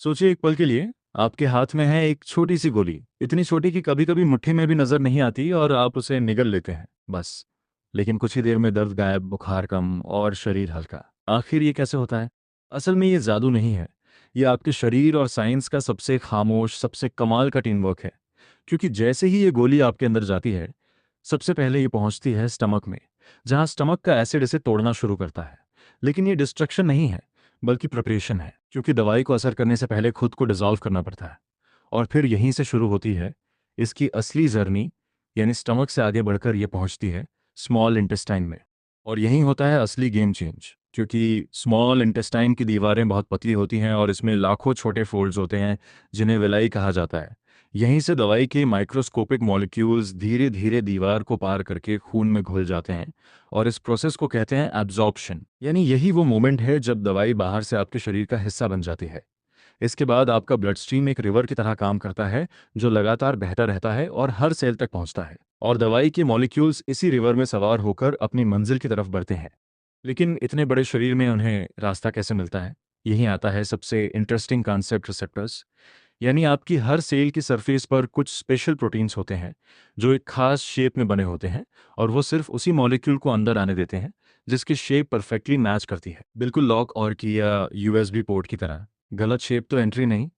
सोचिए एक पल के लिए, आपके हाथ में है एक छोटी सी गोली, इतनी छोटी कि कभी कभी मुट्ठी में भी नजर नहीं आती और आप उसे निगल लेते हैं बस। लेकिन कुछ ही देर में दर्द गायब, बुखार कम और शरीर हल्का। आखिर ये कैसे होता है? असल में ये जादू नहीं है, ये आपके शरीर और साइंस का सबसे खामोश, सबसे कमाल का टीम वर्क है। क्योंकि जैसे ही ये गोली आपके अंदर जाती है, सबसे पहले ये पहुंचती है स्टमक में, जहां स्टमक का एसिड इसे तोड़ना शुरू करता है। लेकिन ये डिस्ट्रक्शन नहीं है, बल्कि प्रिपरेशन है, क्योंकि दवाई को असर करने से पहले खुद को डिसॉल्व करना पड़ता है। और फिर यहीं से शुरू होती है इसकी असली जर्नी, यानी स्टमक से आगे बढ़कर ये पहुंचती है स्मॉल इंटेस्टाइन में। और यहीं होता है असली गेम चेंज, क्योंकि स्मॉल इंटेस्टाइन की दीवारें बहुत पतली होती हैं और इसमें लाखों छोटे फोल्ड्स होते हैं, जिन्हें विलाई कहा जाता है। यहीं से दवाई के माइक्रोस्कोपिक मॉलिक्यूल्स धीरे धीरे दीवार को पार करके खून में घुल जाते हैं, और इस प्रोसेस को कहते हैं एब्जॉर्प्शन। यानी यही वो मोमेंट है जब दवाई बाहर से आपके शरीर का हिस्सा बन जाती है। इसके बाद आपका ब्लड स्ट्रीम एक रिवर की तरह काम करता है, जो लगातार बहता रहता है और हर सेल तक पहुंचता है, और दवाई के मॉलिक्यूल्स इसी रिवर में सवार होकर अपनी मंजिल की तरफ बढ़ते हैं। लेकिन इतने बड़े शरीर में उन्हें रास्ता कैसे मिलता है? यही आता है सबसे इंटरेस्टिंग कॉन्सेप्ट, रिसेप्टर्स। यानी आपकी हर सेल की सरफेस पर कुछ स्पेशल प्रोटीन्स होते हैं, जो एक खास शेप में बने होते हैं, और वो सिर्फ उसी मॉलिक्यूल को अंदर आने देते हैं जिसकी शेप परफेक्टली मैच करती है, बिल्कुल लॉक और की या यूएसबी पोर्ट की तरह। गलत शेप तो एंट्री नहीं।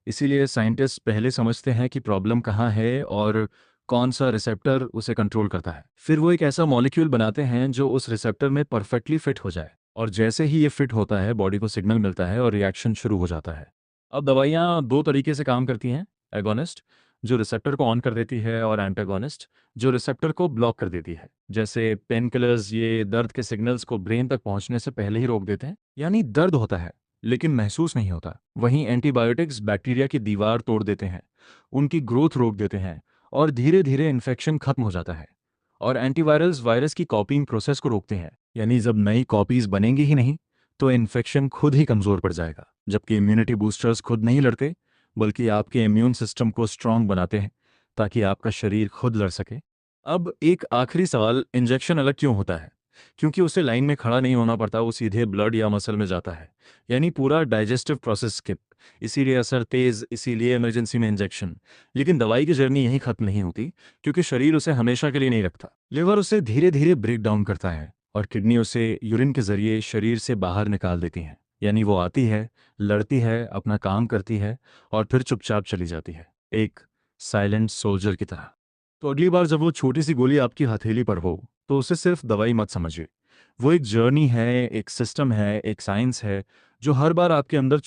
इसीलिए साइंटिस्ट पहले समझते हैं कि प्रॉब्लम कहाँ है और कौन सा रिसेप्टर उसे कंट्रोल करता है। फिर वो एक ऐसा मॉलिक्यूल बनाते हैं जो उस रिसेप्टर में परफेक्टली फिट हो जाए, और जैसे ही ये फिट होता है, बॉडी को सिग्नल मिलता है और रिएक्शन शुरू हो जाता है। अब दवाइयाँ दो तरीके से काम करती हैं। एगोनिस्ट, जो रिसेप्टर को ऑन कर देती है, और एंटागोनिस्ट, जो रिसेप्टर को ब्लॉक कर देती है। जैसे पेन किलर्स, ये दर्द के सिग्नल्स को ब्रेन तक पहुंचने से पहले ही रोक देते हैं, यानी दर्द होता है लेकिन महसूस नहीं होता। वहीं एंटीबायोटिक्स बैक्टीरिया की दीवार तोड़ देते हैं, उनकी ग्रोथ रोक देते हैं, और धीरे धीरे इन्फेक्शन खत्म हो जाता है। और एंटीवायरल्स वायरस की कॉपिंग प्रोसेस को रोकते हैं, यानी जब नई कॉपीज बनेंगी ही नहीं, तो इन्फेक्शन खुद ही कमज़ोर पड़ जाएगा। जबकि इम्यूनिटी बूस्टर्स खुद नहीं लड़ते, बल्कि आपके इम्यून सिस्टम को स्ट्रांग बनाते हैं, ताकि आपका शरीर खुद लड़ सके। अब एक आखिरी सवाल, इंजेक्शन अलग क्यों होता है? क्योंकि उसे लाइन में खड़ा नहीं होना पड़ता, वो सीधे ब्लड या मसल में जाता है, यानी पूरा डाइजेस्टिव प्रोसेस स्किप। इसीलिए असर तेज, इसीलिए इमरजेंसी में इंजेक्शन। लेकिन दवाई की जर्नी यहीं खत्म नहीं होती, क्योंकि शरीर उसे हमेशा के लिए नहीं रखता। लिवर उसे धीरे धीरे ब्रेक डाउन करता है, और किडनी उसे यूरिन के जरिए शरीर से बाहर निकाल देती है। यानी वो आती है, लड़ती है, अपना काम करती है, और फिर चुपचाप चली जाती है, एक साइलेंट सोल्जर की तरह। तो अगली बार जब वो छोटी सी गोली आपकी हथेली पर हो, तो उसे सिर्फ दवाई मत समझिए। वो एक जर्नी है, एक सिस्टम है, एक साइंस है, जो हर बार आपके अंदर